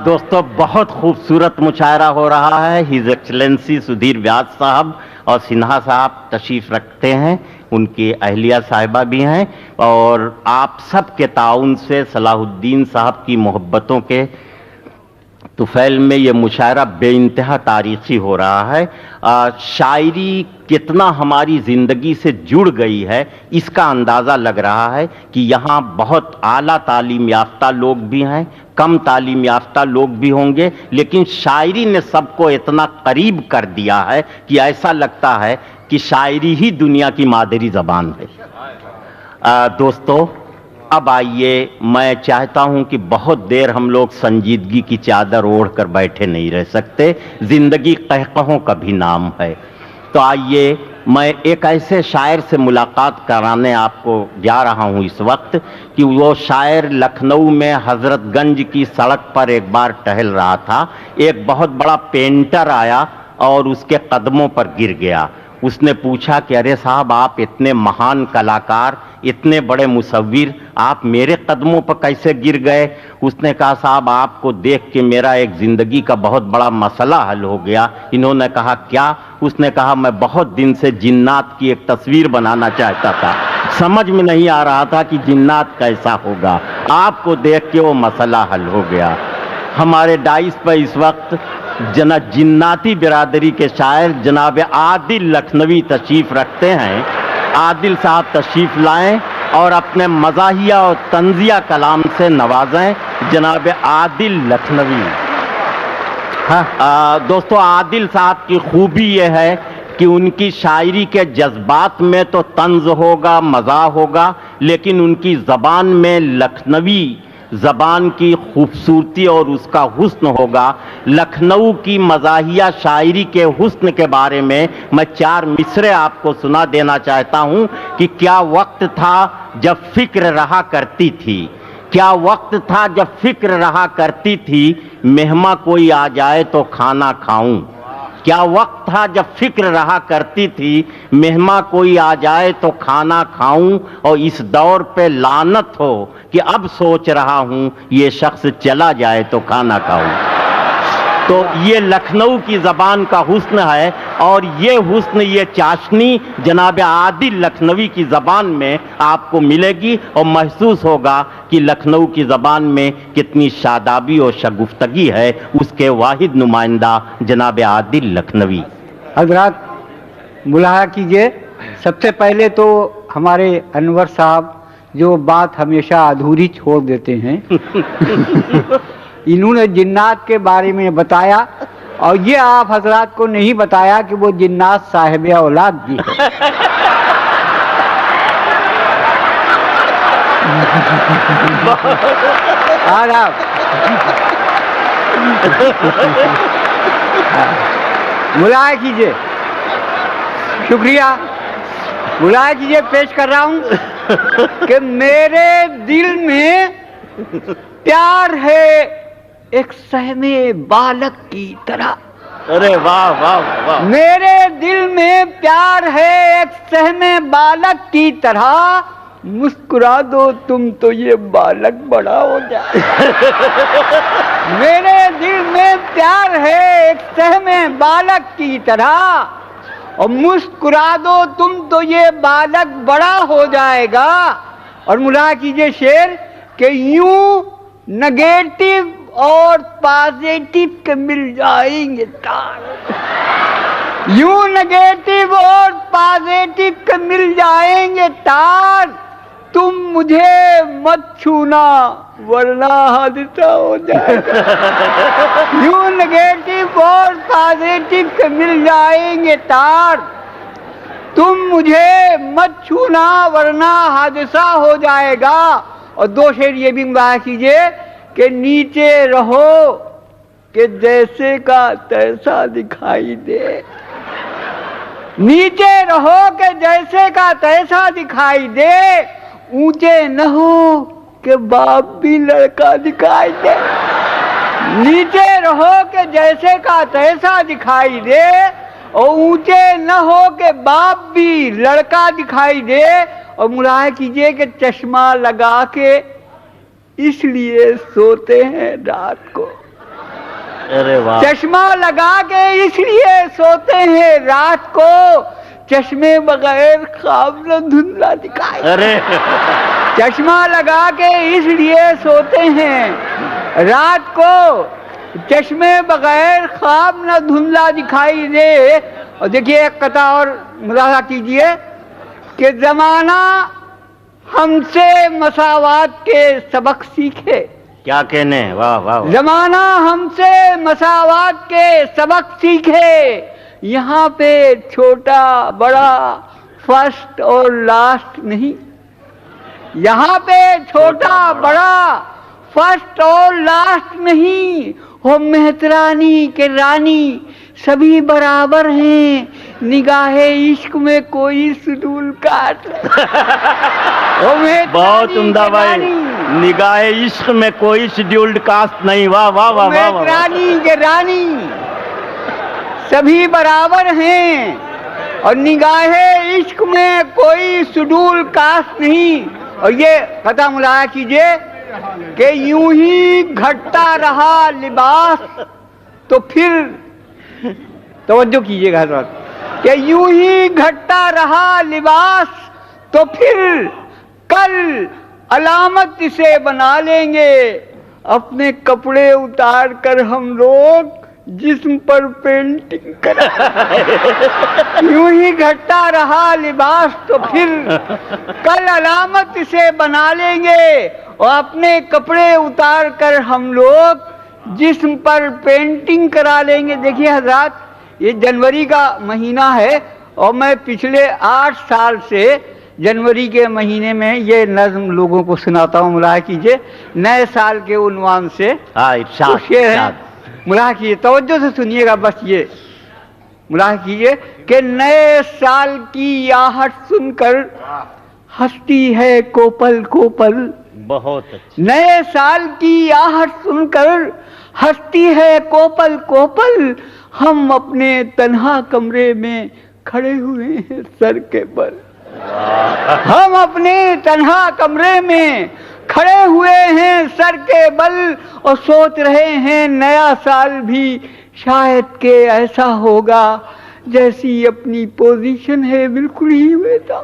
دوستو بہت خوبصورت مشاعرہ ہو رہا ہے. ہز ایکسلنسی سدھیر ویاس صاحب اور سنہا صاحب تشریف رکھتے ہیں, ان کی اہلیہ صاحبہ بھی ہیں, اور آپ سب کے تعاون سے صلاح الدین صاحب کی محبتوں کے طفیل میں یہ مشاعرہ بے انتہا تاریخی ہو رہا ہے. شاعری کتنا ہماری زندگی سے جڑ گئی ہے اس کا اندازہ لگ رہا ہے کہ یہاں بہت اعلیٰ تعلیم یافتہ لوگ بھی ہیں, کم تعلیم یافتہ لوگ بھی ہوں گے, لیکن شاعری نے سب کو اتنا قریب کر دیا ہے کہ ایسا لگتا ہے کہ شاعری ہی دنیا کی مادری زبان ہے. دوستو اب آئیے, میں چاہتا ہوں کہ بہت دیر ہم لوگ سنجیدگی کی چادر اوڑھ کر بیٹھے نہیں رہ سکتے, زندگی قہقہوں کا بھی نام ہے. تو آئیے میں ایک ایسے شاعر سے ملاقات کرانے آپ کو جا رہا ہوں اس وقت کہ وہ شاعر لکھنؤ میں حضرت گنج کی سڑک پر ایک بار ٹہل رہا تھا. ایک بہت بڑا پینٹر آیا اور اس کے قدموں پر گر گیا. اس نے پوچھا کہ ارے صاحب, آپ اتنے مہان کلاکار, اتنے بڑے مصور, آپ میرے قدموں پر کیسے گر گئے؟ اس نے کہا صاحب آپ کو دیکھ کے میرا ایک زندگی کا بہت بڑا مسئلہ حل ہو گیا. انہوں نے کہا کیا؟ اس نے کہا میں بہت دن سے جنات کی ایک تصویر بنانا چاہتا تھا, سمجھ میں نہیں آ رہا تھا کہ جنات کیسا ہوگا, آپ کو دیکھ کے وہ مسئلہ حل ہو گیا. ہمارے ڈائس پر اس وقت جناتی برادری کے شاعر جناب عادل لکھنوی تشریف رکھتے ہیں. عادل صاحب تشریف لائیں اور اپنے مزاحیہ اور طنزیہ کلام سے نوازیں. جناب عادل لکھنوی. دوستو عادل صاحب کی خوبی یہ ہے کہ ان کی شاعری کے جذبات میں تو طنز ہوگا, مزاح ہوگا, لیکن ان کی زبان میں لکھنوی زبان کی خوبصورتی اور اس کا حسن ہوگا. لکھنؤ کی مزاحیہ شاعری کے حسن کے بارے میں 4 مصرے آپ کو سنا دینا چاہتا ہوں کہ کیا وقت تھا جب فکر رہا کرتی تھی, کیا وقت تھا جب فکر رہا کرتی تھی, مہمان کوئی آ جائے تو کھانا کھاؤں. کیا وقت تھا جب فکر رہا کرتی تھی, مہمان کوئی آ جائے تو کھانا کھاؤں, اور اس دور پہ لعنت ہو کہ اب سوچ رہا ہوں یہ شخص چلا جائے تو کھانا کھاؤں. تو یہ لکھنؤ کی زبان کا حسن ہے, اور یہ حسن, یہ چاشنی جناب عادل لکھنوی کی زبان میں آپ کو ملے گی, اور محسوس ہوگا کہ لکھنؤ کی زبان میں کتنی شادابی اور شگفتگی ہے. اس کے واحد نمائندہ جناب عادل لکھنوی. حضرات ملاحظہ کیجئے, سب سے پہلے تو ہمارے انور صاحب جو بات ہمیشہ ادھوری چھوڑ دیتے ہیں انہوں نے جنات کے بارے میں بتایا, اور یہ آپ حضرات کو نہیں بتایا کہ وہ جنات صاحب اولاد بھی ہے. ملاحظہ کیجئے, شکریہ, ملاحظہ کیجئے, پیش کر رہا ہوں کہ میرے دل میں پیار ہے ایک سہم بالغ کی طرح. ارے واہ واہ واہ. میرے دل میں پیار ہے ایک سہم بالغ کی طرح, مسکرا دو تم تو یہ بالغ بڑا ہو جائے. میرے دل میں پیار ہے ایک سہم بالغ کی طرح, اور مسکرا دو تم تو یہ بالغ بڑا ہو جائے گا. اور ملاحظہ کیجئے شعر کہ یوں نگیٹو اور پازیٹو کے مل جائیں گے تار, یوں نگیٹو اور پازیٹو کے مل جائیں گے تار, تم مجھے مت چھونا ورنہ حادثہ ہو جائے گا. یوں نگیٹو اور پازیٹو کے مل جائیں گے تار, تم مجھے مت چھونا ورنہ حادثہ ہو جائے گا. اور 2 شعر یہ بھی ملاحظہ کیجئے کہ نیچے رہو کہ جیسے کا تیسا دکھائی دے, نیچے رہو کہ جیسے کا تیسا دکھائی دے, اونچے نہ ہو کہ باپ بھی لڑکا دکھائی دے. نیچے رہو کہ جیسے کا تیسا دکھائی دے, اور اونچے نہ ہو کہ باپ بھی لڑکا دکھائی دے. اور ملاحظہ کیجئے کہ چشمہ لگا کے اس لیے سوتے ہیں رات کو. ارے واہ. چشمہ لگا کے اس لیے سوتے ہیں رات کو, چشمے بغیر خواب نہ دھندلا دکھائے. ارے چشمہ لگا کے اس لیے سوتے ہیں رات کو, چشمے بغیر خواب نہ دھندلا دکھائی دے. اور دیکھیے ایک قطعہ اور ملاحظہ کیجئے کہ زمانہ ہم سے مساوات کے سبق سیکھے. کیا کہنے, واہ واہ. زمانہ ہم سے مساوات کے سبق سیکھے, یہاں پہ چھوٹا بڑا فرسٹ اور لاسٹ نہیں. یہاں پہ چھوٹا بڑا فرسٹ اور لاسٹ نہیں. ہو مہترانی کے رانی سبھی برابر ہیں, نگاہ عشق میں کوئی سڈول کاٹ لے. بہت عمدہ بھائی, نگاہ عشق میں کوئی شیڈیولڈ کاسٹ نہیں. واہ واہ واہ واہ. مہترانی کے رانی سبھی برابر ہیں اور نگاہ عشق میں کوئی شیڈول کاسٹ نہیں. اور یہ قطعہ ملاحظہ کیجئے کہ یوں ہی گھٹتا رہا لباس تو پھر, توجہ کیجئے گا حضرت, کہ یوں ہی گھٹتا رہا لباس تو پھر کل علامت اسے بنا لیں گے. اپنے کپڑے اتار کر ہم لوگ جسم پر پینٹنگ کریں. یوں ہی گھٹتا رہا لباس تو پھر کل علامت اسے بنا لیں گے, اور اپنے کپڑے اتار کر ہم لوگ جسم پر پینٹنگ کرا لیں گے. دیکھیے حضرات, یہ جنوری کا مہینہ ہے اور میں پچھلے 8 سال سے جنوری کے مہینے میں یہ نظم لوگوں کو سناتا ہوں. ملاحظہ کیجئے, نئے سال کے عنوان سے ارشاد. ملاحظہ کیجئے, توجہ سے سنیے گا بس. یہ ملاحظہ کیجئے کہ نئے سال کی آہٹ سن کر ہنستی ہے کوپل کوپل. بہت اچھا. نئے سال کی آہٹ سن کر ہنستی ہے کوپل کوپل. ہم اپنے تنہا کمرے میں کھڑے ہوئے ہیں سر کے بل. ہم اپنے تنہا کمرے میں کھڑے ہوئے ہیں سر کے بل, اور سوچ رہے ہیں نیا سال بھی شاید کہ ایسا ہوگا جیسی اپنی پوزیشن ہے بالکل ہی ویسا.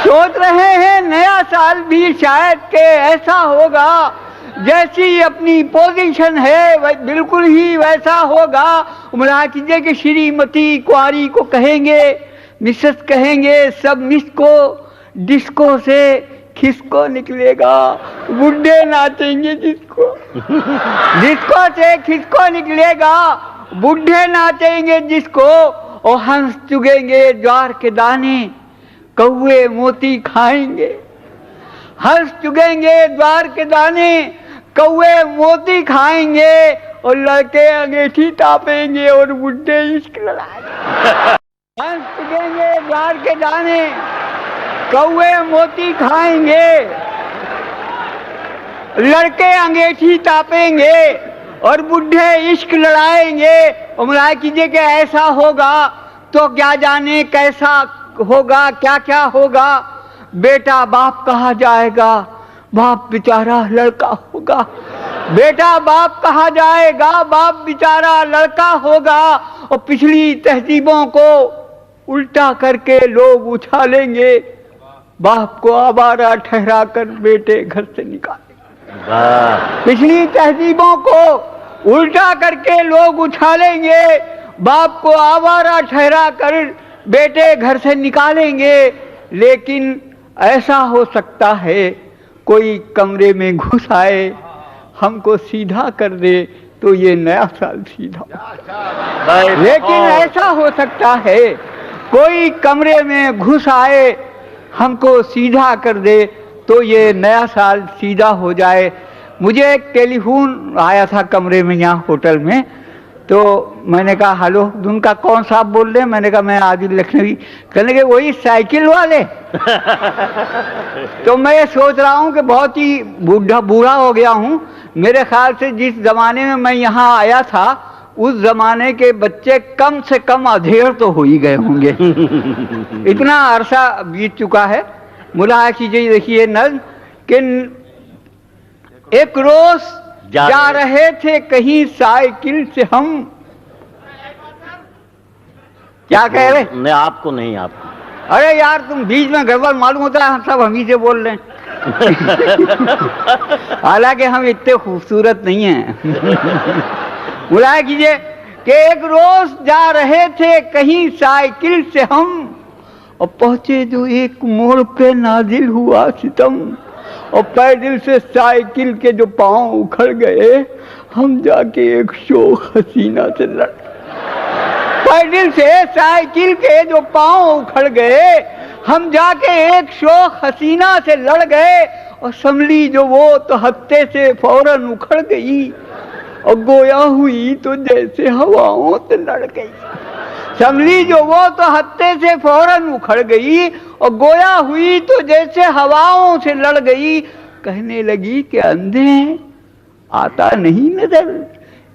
سوچ رہے ہیں نیا سال بھی شاید کہ ایسا ہوگا جیسی اپنی پوزیشن ہے بالکل ہی ویسا ہوگا. ملاحظہ کیجیے کہ شری متی کنواری کو کہیں گے, مسز کہیں گے, سب مس کو ڈسکو سے کھسکو نکلے گا. بڈھے ناچیں گے ڈسکو سے کھسکو نکلے گا. بڈھے ناچیں گے جسکو, اور ہنس چگیں گے جوار کے دانے, کوے موتی کھائیں گے. ہنس چگیں گے جوار کے دانے, کوے موتی کھائیں گے, اور لڑکے انگیٹھی ٹاپیں گے اور بڈھے عشق لڑائیں گے. ہنس چگیں گے جوار کے دانے, کوے موتی کھائیں گے, لڑکے انگیٹھی ٹاپیں گے اور بڈھے عشق لڑائیں گے. اور ملاحظہ کیجیے کہ ایسا ہوگا تو کیا جانے کیسا ہوگا, کیا کیا ہوگا. بیٹا باپ کہا جائے گا, باپ بیچارہ لڑکا ہوگا. بیٹا باپ کہا جائے گا, باپ بیچارہ لڑکا ہوگا. اور پچھلی تہذیبوں کو الٹا کر کے لوگ اچھالیں گے, باپ کو آوارہ ٹھہرا کر بیٹے گھر سے نکالیں گے. پچھلی تہذیبوں کو الٹا کر کے لوگ اچھالیں گے, باپ کو آوارہ ٹھہرا کر بیٹے گھر سے نکالیں گے. لیکن ایسا ہو سکتا ہے کوئی کمرے میں گھس آئے, ہم کو سیدھا کر دے تو یہ نیا سال سیدھا. لیکن ایسا ہو سکتا ہے کوئی کمرے میں گھس آئے, ہم کو سیدھا کر دے تو یہ نیا سال سیدھا ہو جائے. مجھے ایک ٹیلی فون آیا تھا کمرے میں یہاں ہوٹل میں, تو میں نے کہا ہلو, ان کا کون صاحب بول رہے ہیں؟ میں نے کہا میں عادل لکھنوی. کہنے کہ وہی سائیکل والے. تو میں یہ سوچ رہا ہوں کہ بہت ہی بوڑھا ہو گیا ہوں. میرے خیال سے جس زمانے میں میں یہاں آیا تھا اس زمانے کے بچے کم سے کم ادھیڑ تو ہو ہی گئے ہوں گے. اتنا عرصہ بیت چکا ہے. ملاحظہ کیجیے, دیکھیے نظم کہ ایک روز جا رہے تھے کہیں سائیکل سے ہم. کیا کہہ رہے؟ نہیں آپ کو نہیں، آپ کو. ارے یار تم بیچ میں گڑبڑ معلوم ہوتا ہے، ہم سب ہم ہی سے بول رہے ہیں. حالانکہ ہم اتنے خوبصورت نہیں ہیں. ملاحظہ کیجئے کہ ایک روز جا رہے تھے کہیں سائیکل سے ہم، اور پہنچے جو ایک موڑ پہ نازل ہوا ستم، اور پیدل سے سائیکل کے جو پاؤں اکھڑ گئے، ہم جا کے ایک شوخ حسینہ سے لڑ. پیدل سے سائیکل کے جو پاؤں اکھڑ گئے، ہم جا کے ایک شوخ حسینہ سے لڑ گئے، اور سنبھلی جو وہ تو ہتے سے فوراً اکھڑ گئی، اور گویا ہوئی تو جیسے ہواؤں سے لڑ گئی. سنبھلی جو وہ تو ہتے سے فوراً اکھڑ گئی، اور گویا ہوئی تو جیسے ہواؤں سے لڑ گئی. کہنے لگی کہ اندھے ہیں آتا نہیں نظر،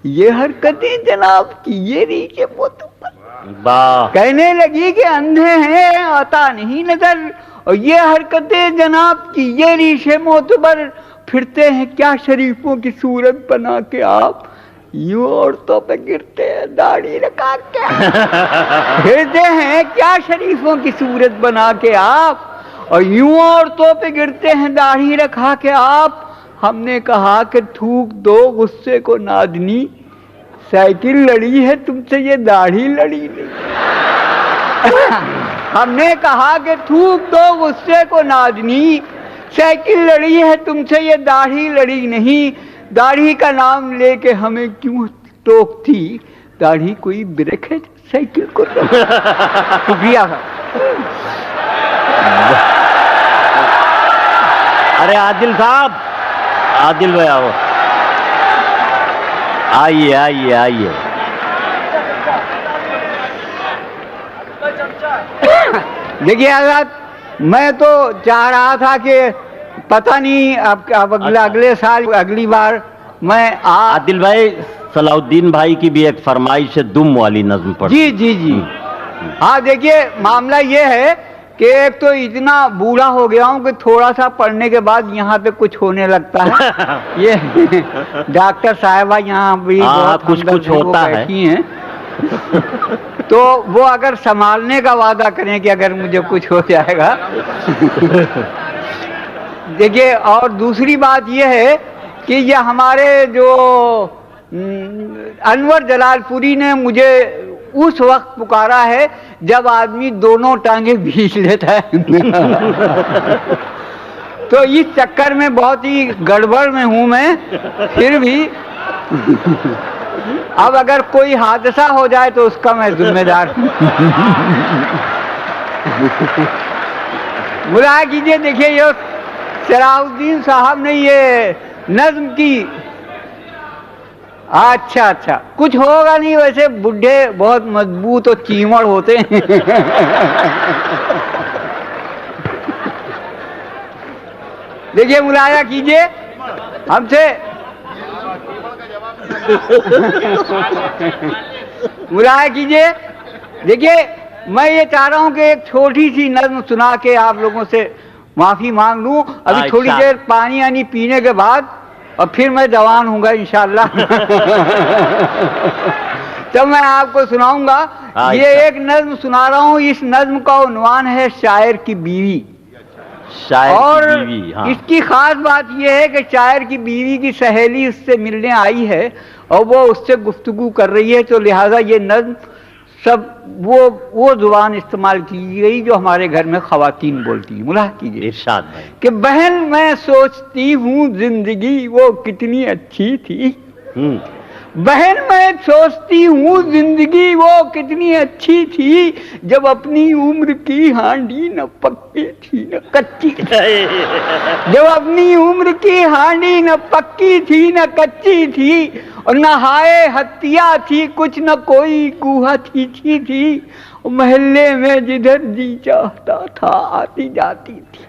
یہ حرکتیں جناب کی یہ ریچے موتبر. کہنے لگی کہ اندھے ہیں آتا نہیں نظر، اور یہ حرکتیں جناب کی یہ ریشے معتبر. پھرتے ہیں کیا شریفوں کی صورت بنا کے آپ، یوں عورتوں پہ گرتے ہیں داڑھی رکھا کے. پھرتے ہیں کیا شریفوں کی صورت بنا کے آپ، اور یوں عورتوں پہ گرتے ہیں داڑھی رکھا کے آپ. ہم نے کہا کہ تھوک دو غصے کو نادنی، سائیکل لڑی ہے تم سے یہ داڑھی لڑی نہیں. ہم نے کہا کہ تھوک دو غصے کو نادنی، سائیکل لڑی ہے تم سے یہ داڑھی لڑی نہیں. داڑھی کا نام لے کے ہمیں کیوں ٹوکتی، داڑھی کوئی بریک ہے سائیکل کو. شکریہ. ارے عادل صاحب، عادل بھائی آؤ، آئیے آئیے آئیے. دیکھیے حضرت، میں تو چاہ رہا تھا کہ پتہ نہیں اب اگلے سال اگلی بار میں عادل بھائی، صلاح الدین بھائی کی بھی ایک فرمائش ہے دم والی نظم پر. جی جی جی. ہاں دیکھیے معاملہ یہ ہے کہ ایک تو اتنا بوڑھا ہو گیا ہوں کہ تھوڑا سا پڑھنے کے بعد یہاں پہ کچھ ہونے لگتا ہے. یہ ڈاکٹر صاحبہ یہاں بھی کچھ ہوتا ہے ہیں، تو وہ اگر سنبھالنے کا وعدہ کریں کہ اگر مجھے کچھ ہو جائے گا. دیکھیے اور دوسری بات یہ ہے کہ یہ ہمارے جو انور جلال پوری نے مجھے اس وقت پکارا ہے جب آدمی دونوں ٹانگیں بھیج لیتا ہے. تو اس چکر میں بہت ہی گڑبڑ میں ہوں میں. پھر بھی اب اگر کوئی حادثہ ہو جائے تو اس کا میں ذمہ دار ہوں. ملاحظہ کیجیے، دیکھیے یہ صلاح الدین صاحب نے یہ نظم کی. اچھا اچھا، کچھ ہوگا نہیں، ویسے بڈھے بہت مضبوط اور چیمڑ ہوتے ہیں. دیکھیے ملاحظہ کیجیے ہم سے، ملاحظہ کیجیے. دیکھیے میں یہ چاہ رہا ہوں کہ ایک چھوٹی سی نظم سنا کے آپ لوگوں سے معافی مانگ لوں. ابھی تھوڑی دیر پانی آنی پینے کے بعد اور پھر میں جوان ہوں گا انشاءاللہ. تو میں آپ کو سناؤں گا. یہ ایک نظم سنا رہا ہوں. اس نظم کا عنوان ہے شاعر کی بیوی. اور اس کی خاص بات یہ ہے کہ شاعر کی بیوی کی سہیلی اس سے ملنے آئی ہے اور وہ اس سے گفتگو کر رہی ہے، تو لہٰذا یہ نظم سب وہ زبان استعمال کی گئی جو ہمارے گھر میں خواتین بولتی ہیں. ملاحظہ کیجیے ارشاد بھائی کہ بہن میں سوچتی ہوں زندگی وہ کتنی اچھی تھی. بہن میں سوچتی ہوں زندگی وہ کتنی اچھی تھی، جب اپنی عمر کی ہانڈی نہ پکی تھی نہ کچی تھی. جب اپنی عمر کی ہانڈی نہ پکی تھی نہ کچی تھی، اور نہ ہائے ہتیا تھی کچھ نہ کوئی کوہا تھی. محلے میں جدھر جی چاہتا تھا آتی جاتی تھی.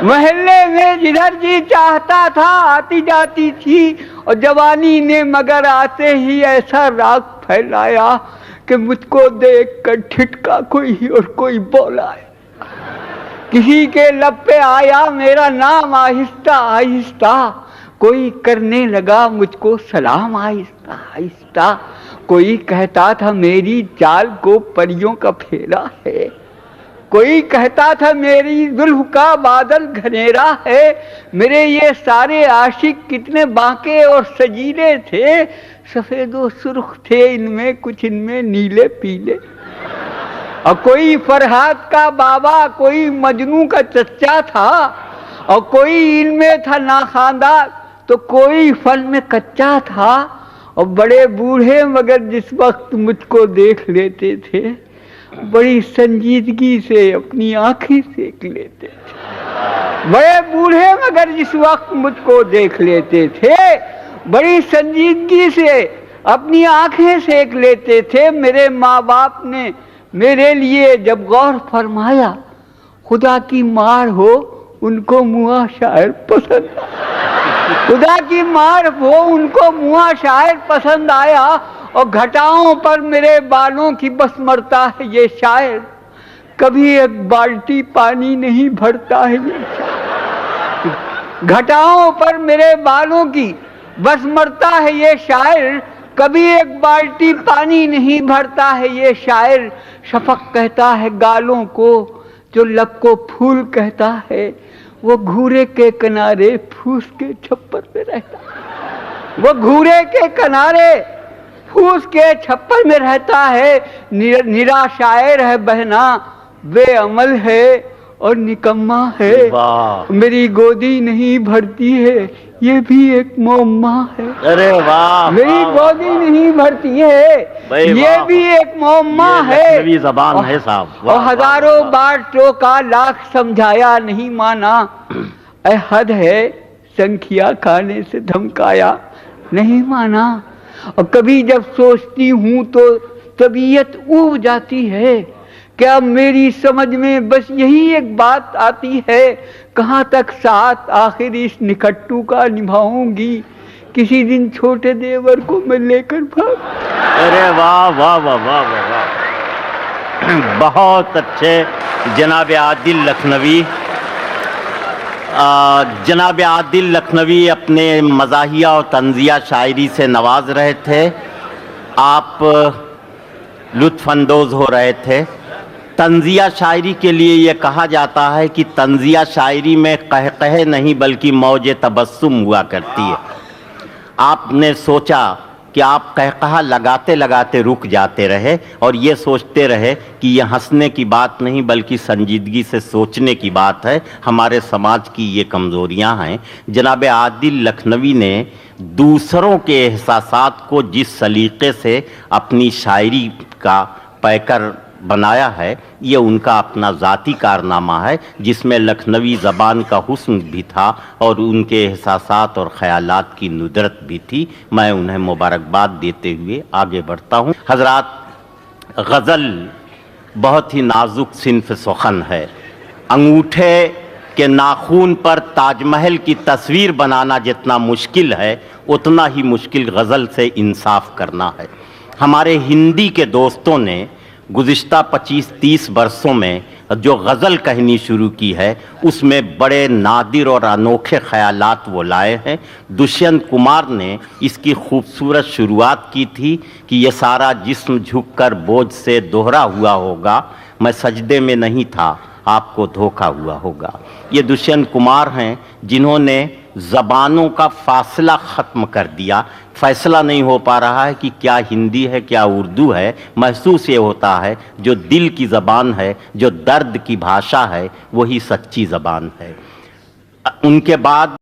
محلے میں جدھر جی چاہتا تھا آتی جاتی تھی. اور جوانی نے مگر آتے ہی ایسا راگ پھیلایا کہ مجھ کو دیکھ کر ٹھٹکا کوئی اور کوئی بولا. کسی کے لب پہ آیا میرا نام آہستہ آہستہ، کوئی کرنے لگا مجھ کو سلام آہستہ آہستہ، کوئی کہتا تھا میری چال کو پریوں کا پھیرا ہے، کوئی کہتا تھا میری زلف کا بادل گھنیرا ہے، میرے یہ سارے عاشق کتنے بانکے اور سجیلے تھے، سفید و سرخ تھے ان میں کچھ، ان میں نیلے پیلے، اور کوئی فرحات کا بابا، کوئی مجنوں کا چچا تھا، اور کوئی ان میں تھا ناخواندہ تو کوئی فن میں کچا تھا، اور بڑے بوڑھے مگر جس وقت مجھ کو دیکھ لیتے تھے بڑی سنجیدگی سے اپنی آنکھیں سینک لیتے تھے، بڑے بوڑھے مگر جس وقت مجھ کو دیکھ لیتے تھے بڑی سنجیدگی سے اپنی آنکھیں سینک لیتے تھے۔ میرے ماں باپ نے میرے لیے جب غور فرمایا، خدا کی مار ہو ان کو مواں شاعر پسند، خدا کی مار ہو ان کو مواں شاعر پسند آیا، اور گھٹاؤں پر میرے بالوں کی بس مرتا ہے یہ شاعر، کبھی ایک بالٹی پانی نہیں بھرتا ہے یہ شاعر، گھٹاؤں پر میرے بالوں کی بس مرتا ہے یہ شاعر، کبھی ایک بالٹی پانی نہیں بھرتا ہے یہ شاعر، شفق کہتا ہے گالوں کو جو لب کو پھول کہتا ہے، وہ گھورے کے کنارے پھوس کے چھپر میں رہتا ہے، وہ گھورے کے کنارے پھوس کے چھپر میں رہتا ہے، نرا شاعر ہے بہنا، بے عمل ہے اور نکما ہے، میری گودی نہیں بھرتی ہے یہ بھی ایک معمہ ہے، ارے واہ، میری گودی نہیں بھرتی ہے یہ بھی ایک معمہ ہے، لکھنوی زبان ہے صاحب، اور ہزاروں بار ٹوکا لاکھ سمجھایا نہیں مانا، اے حد ہے سنکھیا کھانے سے دھمکایا نہیں مانا، اور کبھی جب سوچتی ہوں تو طبیعت اوب جاتی ہے، کیا میری سمجھ میں بس یہی ایک بات آتی ہے، کہاں تک ساتھ آخر اس نکھٹو کا نبھاؤں گی، کسی دن چھوٹے دیور کو میں لے کر بھاگ۔ ارے واہ واہ واہ واہ واہ واہ، بہت اچھے جناب عادل لکھنوی۔ جناب عادل لکھنوی اپنے مزاحیہ اور طنزیہ شاعری سے نواز رہے تھے، آپ لطف اندوز ہو رہے تھے۔ طنزیہ شاعری کے لیے یہ کہا جاتا ہے کہ طنزیہ شاعری میں قہقہے نہیں بلکہ موج تبسم ہوا کرتی ہے۔ آپ نے سوچا کہ آپ قہقہا لگاتے لگاتے رک جاتے رہے اور یہ سوچتے رہے کہ یہ ہنسنے کی بات نہیں بلکہ سنجیدگی سے سوچنے کی بات ہے، ہمارے سماج کی یہ کمزوریاں ہیں۔ جناب عادل لکھنوی نے دوسروں کے احساسات کو جس سلیقے سے اپنی شاعری کا پیکر بنایا ہے، یہ ان کا اپنا ذاتی کارنامہ ہے، جس میں لکھنوی زبان کا حسن بھی تھا اور ان کے احساسات اور خیالات کی ندرت بھی تھی۔ میں انہیں مبارکباد دیتے ہوئے آگے بڑھتا ہوں۔ حضرات، غزل بہت ہی نازک صنف سخن ہے۔ انگوٹھے کے ناخون پر تاج محل کی تصویر بنانا جتنا مشکل ہے، اتنا ہی مشکل غزل سے انصاف کرنا ہے۔ ہمارے ہندی کے دوستوں نے گزشتہ 25-30 برسوں میں جو غزل کہنی شروع کی ہے، اس میں بڑے نادر اور انوکھے خیالات وہ لائے ہیں۔ دشینت کمار نے اس کی خوبصورت شروعات کی تھی کہ یہ سارا جسم جھک کر بوجھ سے دوہرا ہوا ہوگا، میں سجدے میں نہیں تھا، آپ کو دھوکا ہوا ہوگا۔ یہ دشینت کمار ہیں جنہوں نے زبانوں کا فاصلہ ختم کر دیا۔ فیصلہ نہیں ہو پا رہا ہے کہ کیا ہندی ہے کیا اردو ہے، محسوس یہ ہوتا ہے جو دل کی زبان ہے، جو درد کی بھاشا ہے، وہی سچی زبان ہے۔ ان کے بعد